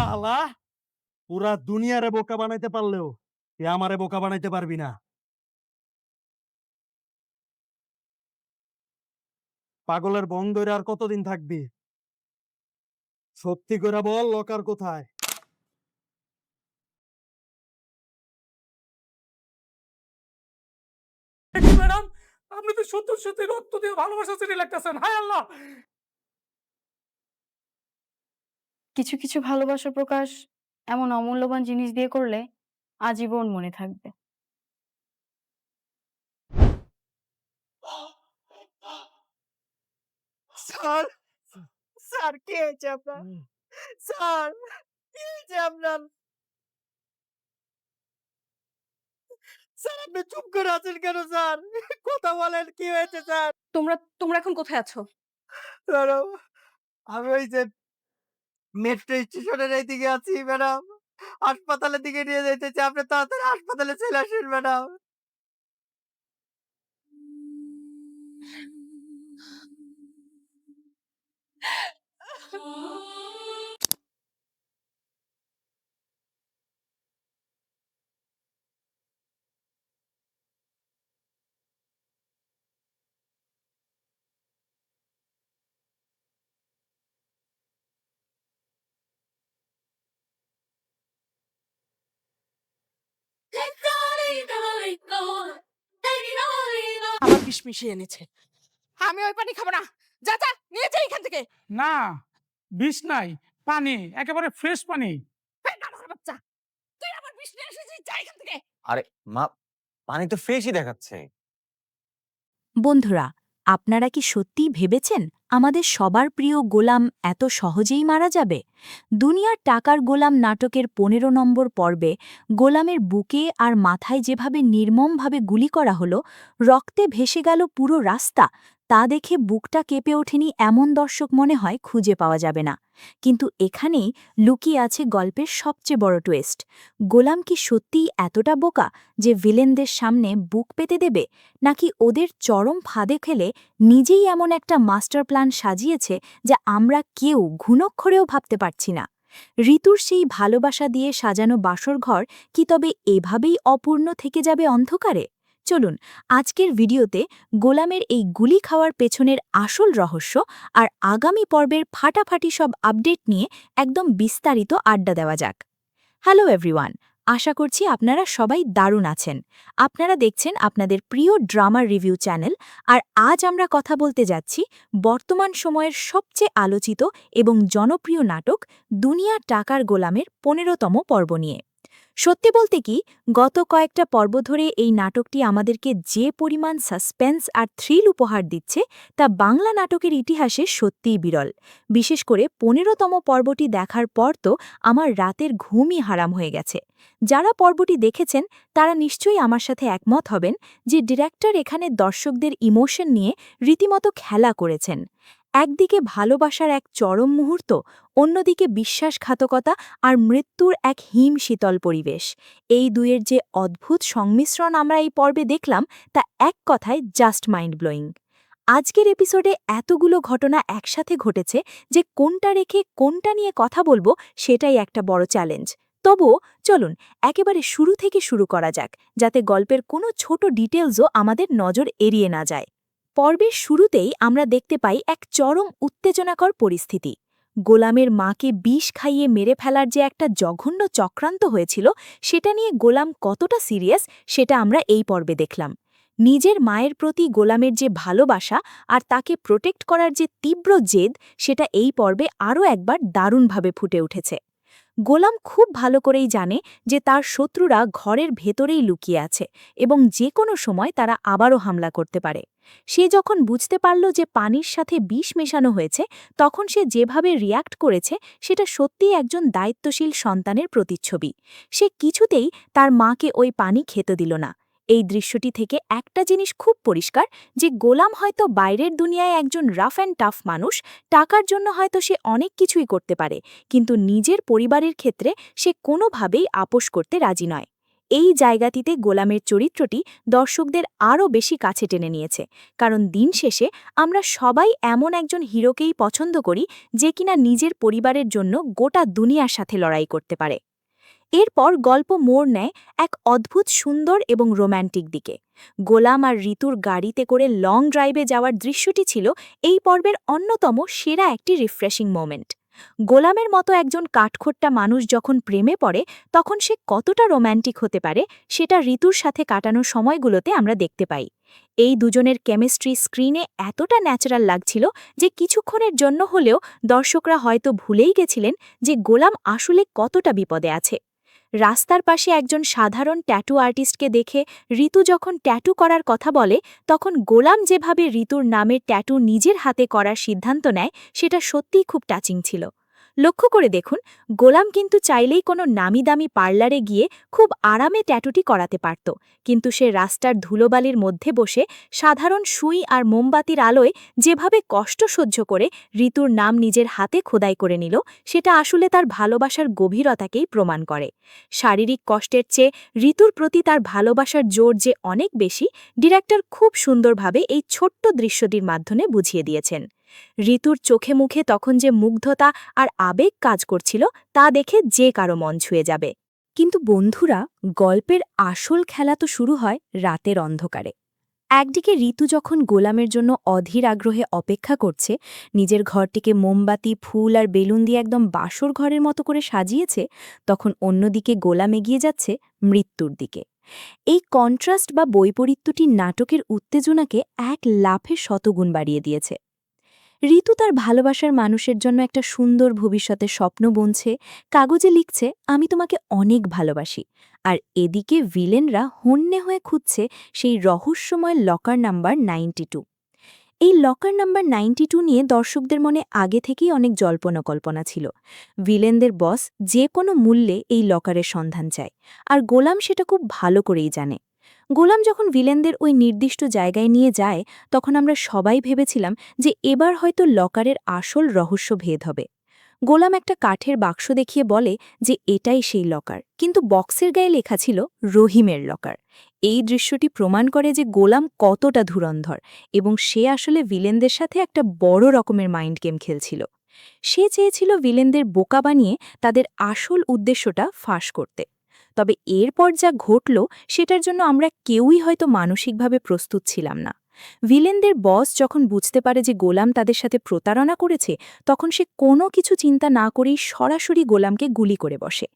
শালা পুরা দুনিয়ারে বোকা বানাইতে পারলেও তুই আমারে বোকা বানাইতে পারবি না। পাগলের বং ধরে আর কতদিন থাকবি? সত্যি করে বল, লকার কোথায়? ম্যাডাম, আপনি তো সত্য সত্যি রক্ত দিয়ে ভালোবাসা চিঠি লিখতেছেন। হায় আল্লাহ! কিছু কিছু ভালোবাসা প্রকাশ এমন অমূল্যবান জিনিস দিয়ে করলে আজীবন মনে থাকবে। স্যার, স্যার কি হয়েছে আপনার? স্যার, কি হয়েছে আপনার? স্যার আপনি চুপ করে আছেন কেন স্যার? কথা বলেন কি হয়েছে স্যার? তোমরা তোমরা এখন কোথায় আছো? ম্যাডাম, আমি ওই যে মেট্রো স্টেশনের এইদিকে আছি ম্যাডাম। হাসপাতালের দিকে নিয়ে যাইতেছি। আপনি তাড়াতাড়ি হাসপাতালে চলে আসেন ম্যাডাম। আবার বিষ মিশিয়ে এনেছে। আমি ওই পানি খাবো না। যা যা নিয়ে যা এখান থেকে। না, বিষ নাই, পানি, একেবারে ফ্রেশ পানি। এই গাধার বাচ্চা, তুই আবার বিষ নিয়ে এসেছিস, যা এখান থেকে। আরে মা, পানি তো ফ্রেশই দেখাচ্ছে। বন্ধুরা, আপনারা কি সত্যিই ভেবেছেন আমাদের সবার প্রিয় গোলাম এত সহজেই মারা যাবে? দুনিয়ার টাকার গোলাম নাটকের ১৫ নম্বর পর্বে গোলামের বুকে আর মাথায় যেভাবে নির্মমভাবে গুলি করা হলো, রক্তে ভেসে গেল পুরো রাস্তা, তা দেখে বুকটা কেঁপে ওঠেনি এমন দর্শক মনে হয় খুঁজে পাওয়া যাবে না। কিন্তু এখানেই লুকিয়ে আছে গল্পের সবচেয়ে বড় টুইস্ট। গোলাম কি সত্যিই এতটা বোকা যে ভিলেনদের সামনে বুক পেতে দেবে, নাকি ওদের চরম ফাঁদে ফেলে নিজেই এমন একটা মাস্টার প্ল্যান সাজিয়েছে যা আমরা কেউ ঘুণক্ষরেও ভাবতে পারছি না? ঋতুর সেই ভালোবাসা দিয়ে সাজানো বাসরঘর কি তবে এভাবেই অপূর্ণ থেকে যাবে অন্ধকারে? চলুন আজকের ভিডিওতে গোলামের এই গুলি খাওয়ার পেছনের আসল রহস্য আর আগামী পর্বের ফাটাফাটি সব আপডেট নিয়ে একদম বিস্তারিত আড্ডা দেওয়া যাক। হ্যালো এভরিওয়ান, আশা করছি আপনারা সবাই দারুণ আছেন। আপনারা দেখছেন আপনাদের প্রিয় ড্রামার রিভিউ চ্যানেল, আর আজ আমরা কথা বলতে যাচ্ছি বর্তমান সময়ের সবচেয়ে আলোচিত এবং জনপ্রিয় নাটক দুনিয়া টাকার গোলামের ১৫তম পর্ব নিয়ে। সত্যি বলতে কি, গত কয়েকটা পর্ব ধরে এই নাটকটি আমাদেরকে যে পরিমাণ সাসপেন্স আর থ্রিল উপহার দিচ্ছে তা বাংলা নাটকের ইতিহাসে সত্যিই বিরল। বিশেষ করে ১৫তম পর্বটি দেখার পর তো আমার রাতের ঘুমই হারাম হয়ে গেছে। যারা পর্বটি দেখেছেন তারা নিশ্চয়ই আমার সাথে একমত হবেন যে ডিরেক্টর এখানে দর্শকদের ইমোশন নিয়ে রীতিমতো খেলা করেছেন। একদিকে ভালোবাসার এক চরম মুহূর্ত, অন্যদিকে বিশ্বাসঘাতকতা আর মৃত্যুর এক হিম শীতল পরিবেশ। এই দুয়ের যে অদ্ভুত সংমিশ্রণ আমরা এই পর্বে দেখলাম তা এক কথায় জাস্ট মাইন্ড ব্লোয়িং। আজকের এপিসোডে এতগুলো ঘটনা একসাথে ঘটেছে যে কোনটা রেখে কোনটা নিয়ে কথা বলবো সেটাই একটা বড় চ্যালেঞ্জ। তবুও চলুন একেবারে শুরু থেকে শুরু করা যাক, যাতে গল্পের কোনো ছোট ডিটেলসও আমাদের নজর এড়িয়ে না যায়। পর্বের শুরুতেই আমরা দেখতে পাই এক চরম উত্তেজনাকর পরিস্থিতি। গোলামের মাকে বিষ খাইয়ে মেরে ফেলার যে একটা জঘন্য চক্রান্ত হয়েছিল সেটা নিয়ে গোলাম কতটা সিরিয়াস সেটা আমরা এই পর্বে দেখলাম। নিজের মায়ের প্রতি গোলামের যে ভালোবাসা আর তাকে প্রোটেক্ট করার যে তীব্র জেদ সেটা এই পর্বে আরও একবার দারুণভাবে ফুটে উঠেছে। গোলাম খুব ভালো করেই জানে যে তার শত্রুরা ঘরের ভেতরেই লুকিয়ে আছে এবং যে কোনো সময় তারা আবারও হামলা করতে পারে। সে যখন বুঝতে পারল যে পানির সাথে বিষ মেশানো হয়েছে, তখন সে যেভাবে রিয়্যাক্ট করেছে সেটা সত্যিই একজন দায়িত্বশীল সন্তানের প্রতিচ্ছবি। সে কিছুতেই তার মাকে ওই পানি খেতে দিল না। এই দৃশ্যটি থেকে একটা জিনিস খুব পরিষ্কার, যে গোলাম হয়তো বাইরের দুনিয়ায় একজন রাফ অ্যান্ড টাফ মানুষ, টাকার জন্য হয়তো সে অনেক কিছুই করতে পারে, কিন্তু নিজের পরিবারের ক্ষেত্রে সে কোনোভাবেই আপোস করতে রাজি নয়। এই জায়গাটিতে গোলামের চরিত্রটি দর্শকদের আরও বেশি কাছে টেনে নিয়েছে, কারণ দিন শেষে আমরা সবাই এমন একজন হিরোকেই পছন্দ করি যে কিনা নিজের পরিবারের জন্য গোটা দুনিয়ার সাথে লড়াই করতে পারে। এরপর গল্প মোড় নেয় এক অদ্ভুত সুন্দর এবং রোম্যান্টিক দিকে। গোলাম আর ঋতুর গাড়িতে করে লং ড্রাইভে যাওয়ার দৃশ্যটি ছিল এই পর্বের অন্যতম সেরা একটি রিফ্রেশিং মোমেন্ট। গোলামের মতো একজন কাঠখোট্টা মানুষ যখন প্রেমে পড়ে তখন সে কতটা রোম্যান্টিক হতে পারে সেটা ঋতুর সাথে কাটানোর সময়গুলোতে আমরা দেখতে পাই। এই দুজনের কেমিস্ট্রি স্ক্রিনে এতটা ন্যাচারাল লাগছিল যে কিছুক্ষণের জন্য হলেও দর্শকরা হয়তো ভুলেই গেছিলেন যে গোলাম আসলে কতটা বিপদে আছে। রাস্তার পাশে একজন সাধারণ ট্যাটু আর্টিস্টকে দেখে ঋতু যখন ট্যাটু করার কথা বলে তখন গোলাম যেভাবে ঋতুর নামের ট্যাটু নিজের হাতে করার সিদ্ধান্ত নেয় সেটা সত্যিই খুব টাচিং ছিল। লক্ষ্য করে দেখুন, গোলাম কিন্তু চাইলেই কোনো নামি দামি পার্লারে গিয়ে খুব আরামে ট্যাটুটি করাতে পারত, কিন্তু সে রাস্তার ধুলোবালির মধ্যে বসে সাধারণ সুই আর মোমবাতির আলোয় যেভাবে কষ্ট সহ্য করে ঋতুর নাম নিজের হাতে খোদাই করে নিল সেটা আসলে তার ভালোবাসার গভীরতাকেই প্রমাণ করে। শারীরিক কষ্টের চেয়ে ঋতুর প্রতি তার ভালোবাসার জোর যে অনেক বেশি, ডিরেক্টর খুব সুন্দরভাবে এই ছোট্ট দৃশ্যটির মাধ্যমে বুঝিয়ে দিয়েছেন। ঋতুর চোখে মুখে তখন যে মুগ্ধতা আর আবেগ কাজ করছিল তা দেখে যে কারো মন ছুঁয়ে যাবে। কিন্তু বন্ধুরা, গল্পের আসল খেলা তো শুরু হয় রাতের অন্ধকারে। একদিকে ঋতু যখন গোলামের জন্য অধীর আগ্রহে অপেক্ষা করছে, নিজের ঘরটিকে মোমবাতি, ফুল আর বেলুন দিয়ে একদম বাসর ঘরের মতো করে সাজিয়েছে, তখন অন্যদিকে গোলাম এগিয়ে যাচ্ছে মৃত্যুর দিকে। এই কন্ট্রাস্ট বা বৈপরীত্যটি নাটকের উত্তেজনাকে এক লাফে শতগুণ বাড়িয়ে দিয়েছে। ঋতু তার ভালোবাসার মানুষের জন্য একটা সুন্দর ভবিষ্যতের স্বপ্ন বুনছে, কাগজে লিখছে আমি তোমাকে অনেক ভালোবাসি, আর এদিকে ভিলেনরা হন্যে হয়ে খুঁজছে সেই রহস্যময় লকার নাম্বার 92। এই লকার নাম্বার 92 নিয়ে দর্শকদের মনে আগে থেকেই অনেক জল্পনা কল্পনা ছিল। ভিলেনদের বস যে কোনো মূল্যে এই লকারের সন্ধান চায়, আর গোলাম সেটা খুব ভালো করেই জানে। গোলাম যখন ভিলেনদের ওই নির্দিষ্ট জায়গায় নিয়ে যায় তখন আমরা সবাই ভেবেছিলাম যে এবার হয়তো লকারের আসল রহস্য ভেদ হবে। গোলাম একটা কাঠের বাক্স দেখিয়ে বলে যে এটাই সেই লকার, কিন্তু বক্সের গায়ে লেখা ছিল রহিমের লকার। এই দৃশ্যটি প্রমাণ করে যে গোলাম কতটা ধুরন্ধর এবং সে আসলে ভিলেনদের সাথে একটা বড় রকমের মাইন্ড গেম খেলছিল। সে চেয়েছিল ভিলেনদের বোকা বানিয়ে তাদের আসল উদ্দেশ্যটা ফাঁস করতে। তবে এরপর যা ঘটল সেটার জন্য আমরা কেউই হয়তো মানসিকভাবে প্রস্তুত ছিলাম না। ভিলেনদের বস যখন বুঝতে পারে যে গোলাম তাদের সাথে প্রতারণা করেছে তখন সে কোনো কিছু চিন্তা না করেই সরাসরি গোলামকে গুলি করে বসে।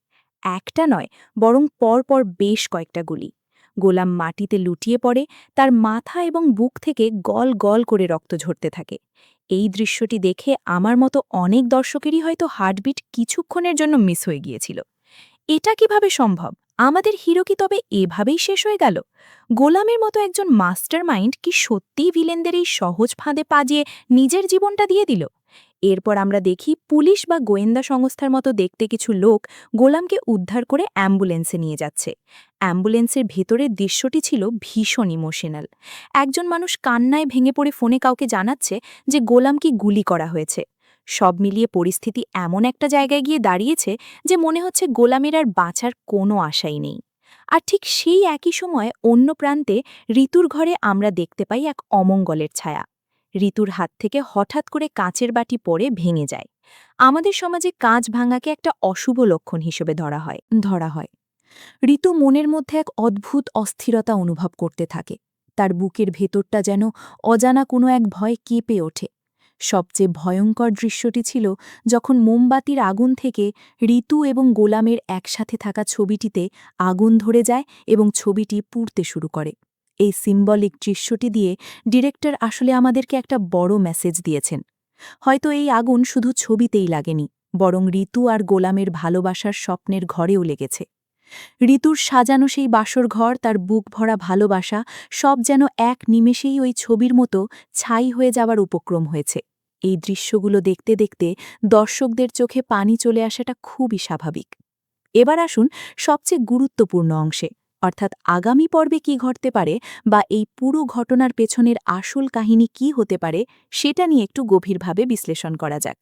একটা নয়, বরং পরপর বেশ কয়েকটা গুলি। গোলাম মাটিতে লুটিয়ে পড়ে, তার মাথা এবং বুক থেকে গল গল করে রক্ত ঝরতে থাকে। এই দৃশ্যটি দেখে আমার মতো অনেক দর্শকেরই হয়তো হার্টবিট কিছুক্ষণের জন্য মিস হয়ে গিয়েছিল। এটা কিভাবে সম্ভব? আমাদের হিরো কি তবে এভাবেই শেষ হয়ে গেল? গোলামের মতো একজন মাস্টার মাইন্ড কি সত্যিই ভিলেনদের এই সহজ ফাঁদে পাজিয়ে নিজের জীবনটা দিয়ে দিল? এরপর আমরা দেখি পুলিশ বা গোয়েন্দা সংস্থার মতো দেখতে কিছু লোক গোলামকে উদ্ধার করে অ্যাম্বুলেন্সে নিয়ে যাচ্ছে। অ্যাম্বুলেন্সের ভেতরের দৃশ্যটি ছিল ভীষণ ইমোশনাল। একজন মানুষ কান্নায় ভেঙে পড়ে ফোনে কাউকে জানাচ্ছে যে গোলামকে গুলি করা হয়েছে। সব মিলিয়ে পরিস্থিতি এমন একটা জায়গায় গিয়ে দাঁড়িয়েছে যে মনে হচ্ছে গোলামের আর বাঁচার কোনো আশাই নেই। আর ঠিক সেই একই সময়ে অন্য প্রান্তে ঋতুর ঘরে আমরা দেখতে পাই এক অমঙ্গলের ছায়া। ঋতুর হাত থেকে হঠাৎ করে কাঁচের বাটি পড়ে ভেঙে যায়। আমাদের সমাজে কাঁচ ভাঙাকে একটা অশুভ লক্ষণ হিসেবে ধরা হয়। ঋতু মনের মধ্যে এক অদ্ভুত অস্থিরতা অনুভব করতে থাকে। তার বুকের ভেতরটা যেন অজানা কোনো এক ভয় কেঁপে ওঠে। সবচেয়ে ভয়ঙ্কর দৃশ্যটি ছিল যখন মোমবাতির আগুন থেকে ঋতু এবং গোলামের একসাথে থাকা ছবিটিতে আগুন ধরে যায় এবং ছবিটি পুড়তে শুরু করে। এই সিম্বলিক দৃশ্যটি দিয়ে ডিরেক্টর আসলে আমাদেরকে একটা বড় মেসেজ দিয়েছেন। হয়তো এই আগুন শুধু ছবিতেই লাগেনি, বরং ঋতু আর গোলামের ভালোবাসার স্বপ্নের ঘরেও লেগেছে। ঋতুর সাজানো সেই বাসর ঘর, তার বুক ভরা ভালোবাসা, সব যেন এক নিমেষেই ওই ছবির মতো ছাই হয়ে যাওয়ার উপক্রম হয়েছে। এই দৃশ্যগুলো দেখতে দেখতে দর্শকদের চোখে পানি চলে আসাটা খুবই স্বাভাবিক। এবার আসুন সবচেয়ে গুরুত্বপূর্ণ অংশে, অর্থাৎ আগামী পর্বে কি ঘটতে পারে বা এই পুরো ঘটনার পেছনের আসল কাহিনী কি হতে পারে সেটা নিয়ে একটু গভীরভাবে বিশ্লেষণ করা যাক।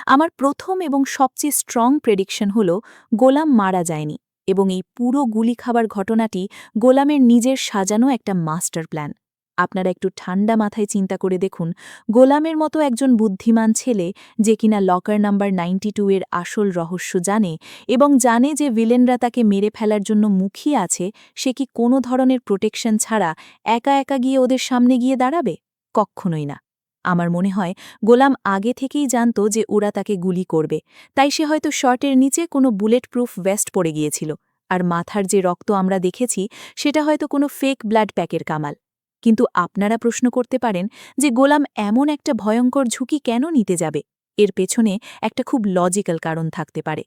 আমার প্রথম এবং সবচেয়ে স্ট্রং প্রেডিকশন হল গোলাম মারা যায়নি এবং এই পুরো গুলি খাবার ঘটনাটি গোলামের নিজের সাজানো একটা মাস্টার প্ল্যান। আপনারা একটু ঠান্ডা মাথায় চিন্তা করে দেখুন, গোলামের মতো একজন বুদ্ধিমান ছেলে যে কিনা লকার নাম্বার 92 এর আসল রহস্য জানে এবং জানে যে ভিলেনরা তাকে মেরে ফেলার জন্য মুখিয়ে আছে, সে কি কোনো ধরনের প্রোটেকশন ছাড়া একা একা গিয়ে ওদের সামনে গিয়ে দাঁড়াবে? কক্ষণই না। আমার মনে হয় গোলাম আগে থেকেই জানত যে ওরা তাকে গুলি করবে, তাই সে হয়তো শর্টের নিচে কোনো বুলেট প্রুফ ভেস্ট পরে গিয়েছিল, আর মাথার যে রক্ত আমরা দেখেছি সেটা হয়তো কোনো ফেক ব্লাড প্যাকের কামাল। কিন্তু আপনারা প্রশ্ন করতে পারেন যে গোলাম এমন একটা ভয়ঙ্কর ঝুঁকি কেন নিতে যাবে? এর পেছনে একটা খুব লজিক্যাল কারণ থাকতে পারে।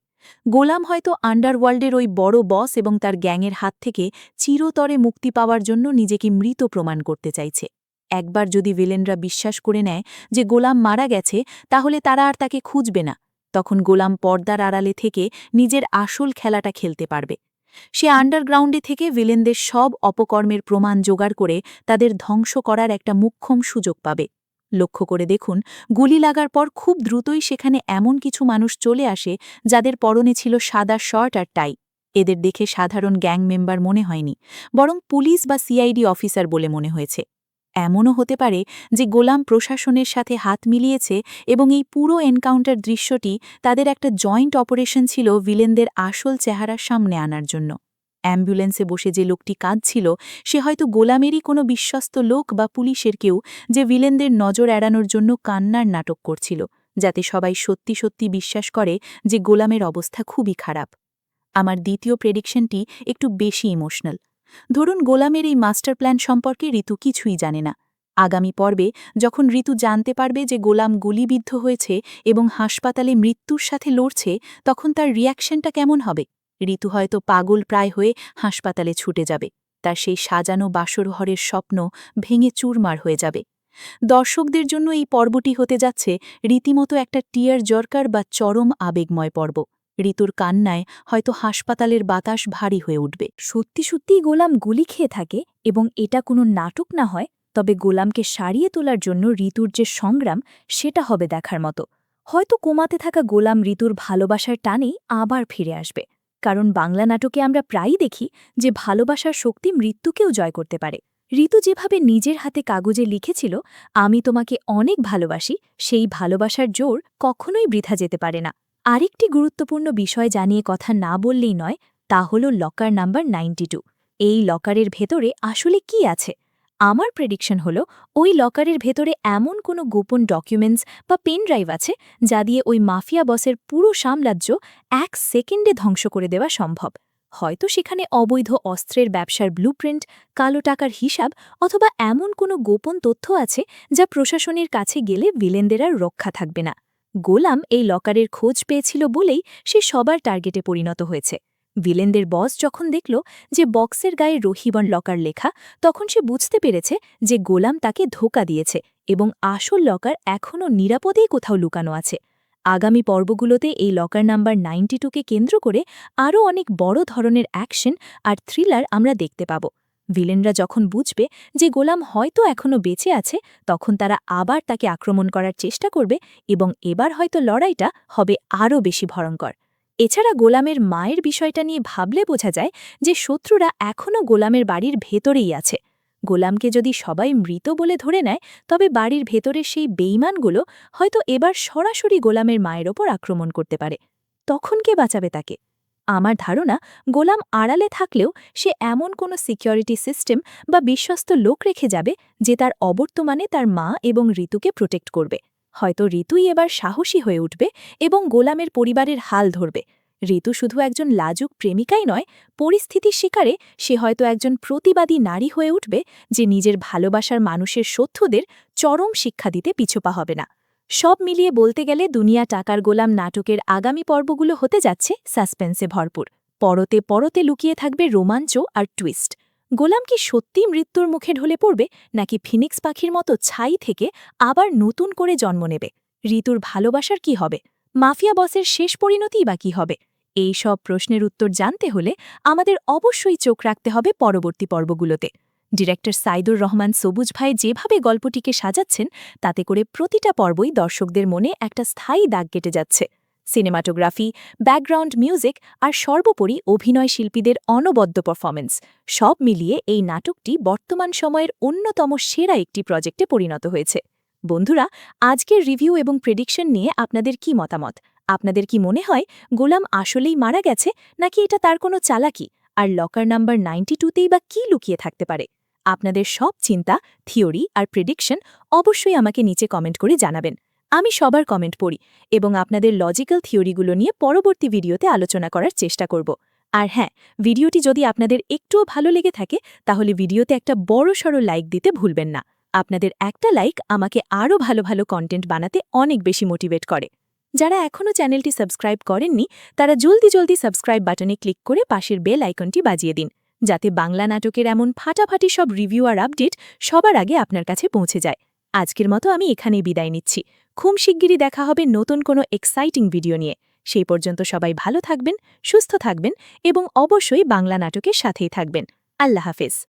গোলাম হয়তো আন্ডারওয়ার্ল্ডের ওই বড় বস এবং তার গ্যাংয়ের হাত থেকে চিরতরে মুক্তি পাওয়ার জন্য নিজেকে মৃত প্রমাণ করতে চাইছে। একবার যদি ভিলেনরা বিশ্বাস করে নেয় যে গোলাম মারা গেছে, তাহলে তারা আর তাকে খুঁজবে না। তখন গোলাম পর্দার আড়ালে থেকে নিজের আসল খেলাটা খেলতে পারবে। সে আন্ডারগ্রাউন্ডে থেকে ভিলেনদের সব অপকর্মের প্রমাণ জোগাড় করে তাদের ধ্বংস করার একটা মোক্ষম সুযোগ পাবে। লক্ষ্য করে দেখুন, গুলি লাগার পর খুব দ্রুতই সেখানে এমন কিছু মানুষ চলে আসে যাদের পরনে ছিল সাদা শার্ট আর টাই। এদের দেখে সাধারণ গ্যাং মেম্বার মনে হয়নি, বরং পুলিশ বা সিআইডি অফিসার বলে মনে হয়েছে। এমনও হতে পারে যে গোলাম প্রশাসনের সাথে হাত মিলিয়েছে এবং এই পুরো এনকাউন্টার দৃশ্যটি তাদের একটা জয়েন্ট অপারেশন ছিল ভিলেনদের আসল চেহারার সামনে আনার জন্য। অ্যাম্বুলেন্সে বসে যে লোকটি কাঁদছিল সে হয়তো গোলামেরই কোনো বিশ্বস্ত লোক বা পুলিশের কেউ, যে ভিলেনদের নজর এড়ানোর জন্য কান্নার নাটক করছিল, যাতে সবাই সত্যি সত্যি বিশ্বাস করে যে গোলামের অবস্থা খুবই খারাপ। আমার দ্বিতীয় প্রেডিকশনটি একটু বেশি ইমোশনাল। ধরুন গোলামের এই মাস্টার প্ল্যান সম্পর্কে ঋতু কিছুই জানে না। আগামী পর্বে যখন ঋতু জানতে পারবে যে গোলাম গুলিবিদ্ধ হয়েছে এবং হাসপাতালে মৃত্যুর সাথে লড়ছে, তখন তার রিয়াকশনটা কেমন হবে? ঋতু হয়তো পাগল প্রায় হয়ে হাসপাতালে ছুটে যাবে, তার সেই সাজানো বাসরঘরের স্বপ্ন ভেঙে চুরমার হয়ে যাবে। দর্শকদের জন্য এই পর্বটি হতে যাচ্ছে রীতিমতো একটা টিয়ার জর্কার বা চরম আবেগময় পর্ব। ঋতুর কান্নায় হয়তো হাসপাতালের বাতাস ভারী হয়ে উঠবে। সত্যি সত্যিই গোলাম গুলি খেয়ে থাকে এবং এটা কোনো নাটক না হয়, তবে গোলামকে সারিয়ে তোলার জন্য ঋতুর যে সংগ্রাম, সেটা হবে দেখার মতো। হয়তো কোমাতে থাকা গোলাম ঋতুর ভালোবাসার টানেই আবার ফিরে আসবে, কারণ বাংলা নাটকে আমরা প্রায়ই দেখি যে ভালোবাসার শক্তি মৃত্যুকেও জয় করতে পারে। ঋতু যেভাবে নিজের হাতে কাগজে লিখেছিল, আমি তোমাকে অনেক ভালোবাসি, সেই ভালোবাসার জোর কখনোই বৃথা যেতে পারে না। আরেকটি গুরুত্বপূর্ণ বিষয় জানিয়ে কথা না বললেই নয়, তা হল লকার নাম্বার 92। এই লকারের ভেতরে আসলে কি আছে? আমার প্রেডিকশন হল ওই লকারের ভেতরে এমন কোনো গোপন ডকুমেন্টস বা পেন ড্রাইভ আছে যা দিয়ে ওই মাফিয়া বসের পুরো সাম্রাজ্য 1 সেকেন্ডে ধ্বংস করে দেওয়া সম্ভব। হয়তো সেখানে অবৈধ অস্ত্রের ব্যবসার ব্লুপ্রিন্ট, কালো টাকার হিসাব অথবা এমন কোনো গোপন তথ্য আছে যা প্রশাসনের কাছে গেলে ভিলেনদের আর রক্ষা থাকবে না। গোলাম এই লকারের খোঁজ পেয়েছিল বলেই সে সবার টার্গেটে পরিণত হয়েছে। ভিলেনদের বস যখন দেখল যে বক্সের গায়ে রহিবন লকার লেখা, তখন সে বুঝতে পেরেছে যে গোলাম তাকে ধোঁকা দিয়েছে এবং আসল লকার এখনও নিরাপদেই কোথাও লুকানো আছে। আগামী পর্বগুলোতে এই লকার নাম্বার 92কে কেন্দ্র করে আরও অনেক বড় ধরনের অ্যাকশন আর থ্রিলার আমরা দেখতে পাব। ভিলেনরা যখন বুঝবে যে গোলাম হয়তো এখনও বেঁচে আছে, তখন তারা আবার তাকে আক্রমণ করার চেষ্টা করবে এবং এবার হয়তো লড়াইটা হবে আরও বেশি ভয়ঙ্কর। এছাড়া গোলামের মায়ের বিষয়টা নিয়ে ভাবলে বোঝা যায় যে শত্রুরা এখনও গোলামের বাড়ির ভেতরেই আছে। গোলামকে যদি সবাই মৃত বলে ধরে নেয়, তবে বাড়ির ভেতরের সেই বেঈমানগুলো হয়তো এবার সরাসরি গোলামের মায়ের ওপর আক্রমণ করতে পারে। তখন কে বাঁচাবে তাকে? আমার ধারণা গোলাম আড়ালে থাকলেও সে এমন কোনো সিকিউরিটি সিস্টেম বা বিশ্বস্ত লোক রেখে যাবে যে তার অবর্তমানে তার মা এবং ঋতুকে প্রোটেক্ট করবে। হয়তো ঋতুই এবার সাহসী হয়ে উঠবে এবং গোলামের পরিবারের হাল ধরবে। ঋতু শুধু একজন লাজুক প্রেমিকাই নয়, পরিস্থিতির শিকারে সে হয়তো একজন প্রতিবাদী নারী হয়ে উঠবে যে নিজের ভালোবাসার মানুষের শত্রুদের চরম শিক্ষা দিতে পিছপা হবে না। সব মিলিয়ে বলতে গেলে দুনিয়া টাকার গোলাম নাটকের আগামী পর্বগুলো হতে যাচ্ছে সাসপেন্সে ভরপুর। পরতে পরতে লুকিয়ে থাকবে রোমাঞ্চ আর টুইস্ট। গোলাম কি সত্যিই মৃত্যুর মুখে ঢলে পড়বে, নাকি ফিনিক্স পাখির মতো ছাই থেকে আবার নতুন করে জন্ম নেবে? ঋতুর ভালোবাসার কি হবে? মাফিয়া বসের শেষ পরিণতিই বা কী হবে? এই সব প্রশ্নের উত্তর জানতে হলে আমাদের অবশ্যই চোখ রাখতে হবে পরবর্তী পর্বগুলোতে। ডিরেক্টর সাইদুর রহমান সবুজ ভাই যেভাবে গল্পটিকে সাজাচ্ছেন, তাতে করে প্রতিটা পর্বই দর্শকদের মনে একটা স্থায়ী দাগ কেটে যাচ্ছে। সিনেমাটোগ্রাফি, ব্যাকগ্রাউন্ড মিউজিক আর সর্বোপরি অভিনয় শিল্পীদের অনবদ্য পারফরমেন্স সব মিলিয়ে এই নাটকটি বর্তমান সময়ের অন্যতম সেরা একটি প্রজেক্টে পরিণত হয়েছে। বন্ধুরা, আজকের রিভিউ এবং প্রেডিকশন নিয়ে আপনাদের কি মতামত? আপনাদের কি মনে হয় গোলাম আসলেই মারা গেছে, নাকি এটা তার কোনো চালাকি? আর লকার নাম্বার 92তেই বা কি লুকিয়ে থাকতে পারে? আপনাদের সব চিন্তা, থিওরি আর প্রেডিকশন অবশ্যই আমাকে নিচে কমেন্ট করে জানাবেন। আমি সবার কমেন্ট পড়ি এবং আপনাদের লজিক্যাল থিওরিগুলো নিয়ে পরবর্তী ভিডিওতে আলোচনা করার চেষ্টা করব। আর হ্যাঁ, ভিডিওটি যদি আপনাদের একটুও ভালো লেগে থাকে তাহলে ভিডিওতে একটা বড়সড় লাইক দিতে ভুলবেন না। আপনাদের একটা লাইক আমাকে আরও ভালো ভালো কন্টেন্ট বানাতে অনেক বেশি মোটিভেট করে। যারা এখনও চ্যানেলটি সাবস্ক্রাইব করেননি তারা জলদি সাবস্ক্রাইব বাটনে ক্লিক করে পাশের বেল আইকনটি বাজিয়ে দিন, যাতে বাংলা নাটকের এমন ফাটাফাটি সব রিভিউ আর আপডেট সবার আগে আপনার কাছে পৌঁছে যায়। আজকের মতো আমি এখানেই বিদায় নিচ্ছি। খুব শিগগিরই দেখা হবে নতুন কোনো এক্সাইটিং ভিডিও নিয়ে। সেই পর্যন্ত সবাই ভালো থাকবেন, সুস্থ থাকবেন এবং অবশ্যই বাংলা নাটকের সাথেই থাকবেন। আল্লাহ হাফেজ।